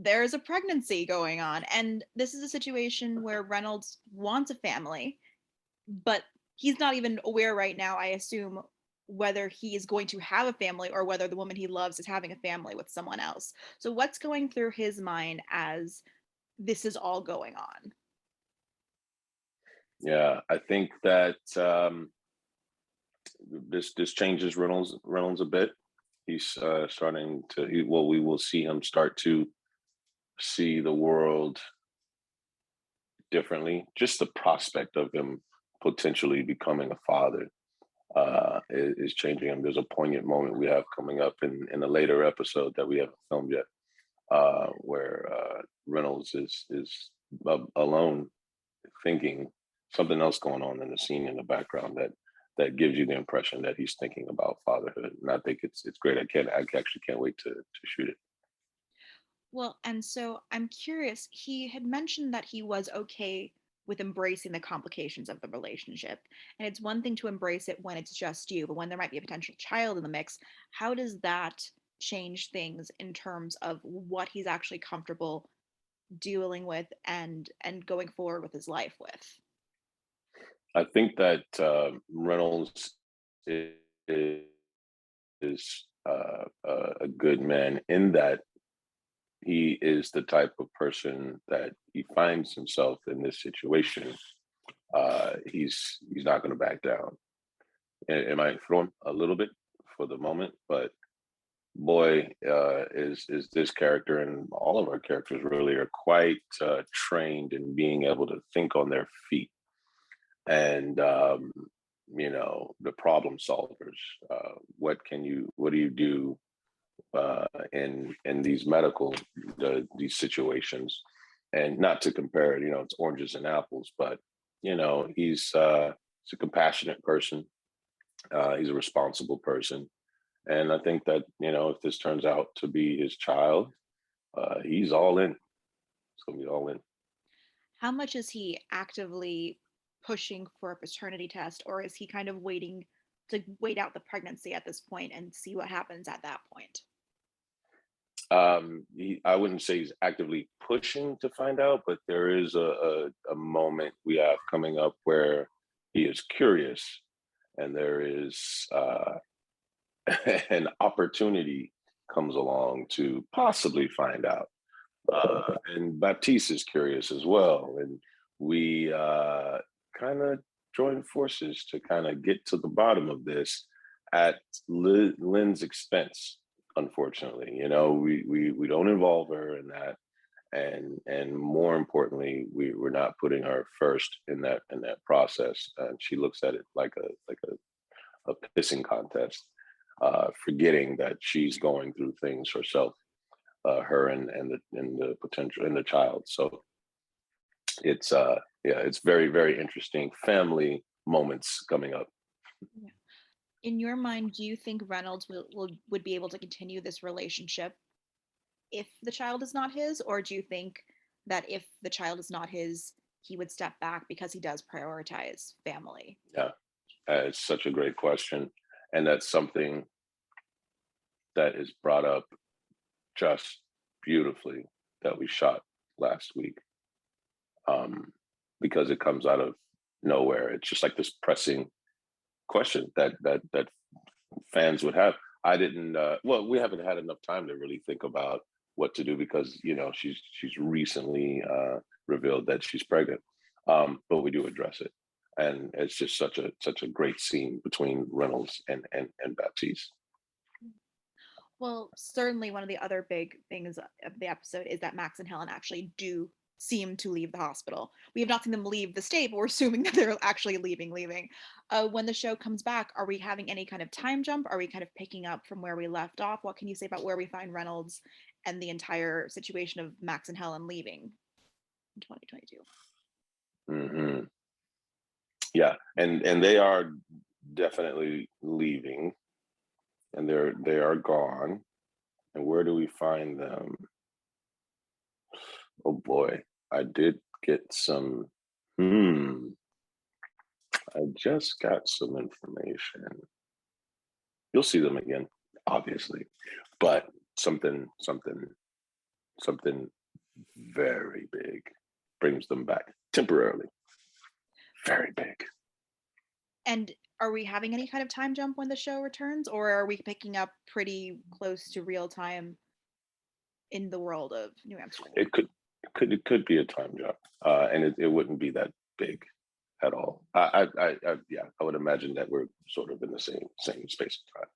there's a pregnancy going on. And this is a situation where Reynolds wants a family, but he's not even aware right now, I assume, whether he is going to have a family or whether the woman he loves is having a family with someone else. So what's going through his mind as this is all going on? Yeah, I think that this changes Reynolds a bit. He's starting to. Well, we will see him start to see the world differently. Just the prospect of him potentially becoming a father is changing him. There's a poignant moment we have coming up in a later episode that we haven't filmed yet, where Reynolds is alone, thinking something else going on in the scene in the background that gives you the impression that he's thinking about fatherhood. And I think it's great. I actually can't wait to shoot it. Well, and so I'm curious, he had mentioned that he was okay with embracing the complications of the relationship. And it's one thing to embrace it when it's just you, but when there might be a potential child in the mix, how does that change things in terms of what he's actually comfortable dealing with and going forward with his life with? I think that Reynolds is, a good man in that he is the type of person that he finds himself in this situation. He's not going to back down. It might throw him a little bit for the moment, but boy, is this character, and all of our characters really are quite trained in being able to think on their feet, and the problem solvers. What do you do in these medical these situations? And not to compare it, it's oranges and apples, but he's a compassionate person. He's a responsible person. And I think that, if this turns out to be his child, he's all in. It's going to be all in. How much is he actively pushing for a paternity test, or is he kind of waiting to wait out the pregnancy at this point and see what happens at that point? I wouldn't say he's actively pushing to find out, but there is a moment we have coming up where he is curious, and there is an opportunity comes along to possibly find out. And Baptiste is curious as well. And we kind of join forces to kind of get to the bottom of this at Lynn's expense. Unfortunately, we don't involve her in that, and more importantly, we're not putting her first in that process. And she looks at it like a pissing contest, forgetting that she's going through things herself, her and the potential and the child. So it's yeah, it's very, very interesting family moments coming up. Yeah. In your mind, do you think Reynolds would be able to continue this relationship if the child is not his, or do you think that if the child is not his, he would step back because he does prioritize family? Yeah, it's such a great question, and that's something that is brought up just beautifully that we shot last week, because it comes out of nowhere. It's just like this pressing question that fans would have. I didn't. Well, we haven't had enough time to really think about what to do because she's recently revealed that she's pregnant, but we do address it, and it's just such a great scene between Reynolds and Baptiste. Well, certainly one of the other big things of the episode is that Max and Helen actually do seem to leave the hospital. We have not seen them leave the state, but we're assuming that they're actually leaving. When the show comes back, are we having any kind of time jump? Are we kind of picking up from where we left off? What can you say about where we find Reynolds and the entire situation of Max and Helen leaving in 2022? Hmm. Yeah, and they are definitely leaving, and they are gone. And where do we find them? Oh boy, I did get some. Hmm. I just got some information. You'll see them again, obviously, but something something very big brings them back temporarily. Very big. And are we having any kind of time jump when the show returns, or are we picking up pretty close to real time in the world of New Amsterdam? It could be a time jump, and it wouldn't be that big at all. Yeah, I would imagine that we're sort of in the same space and time.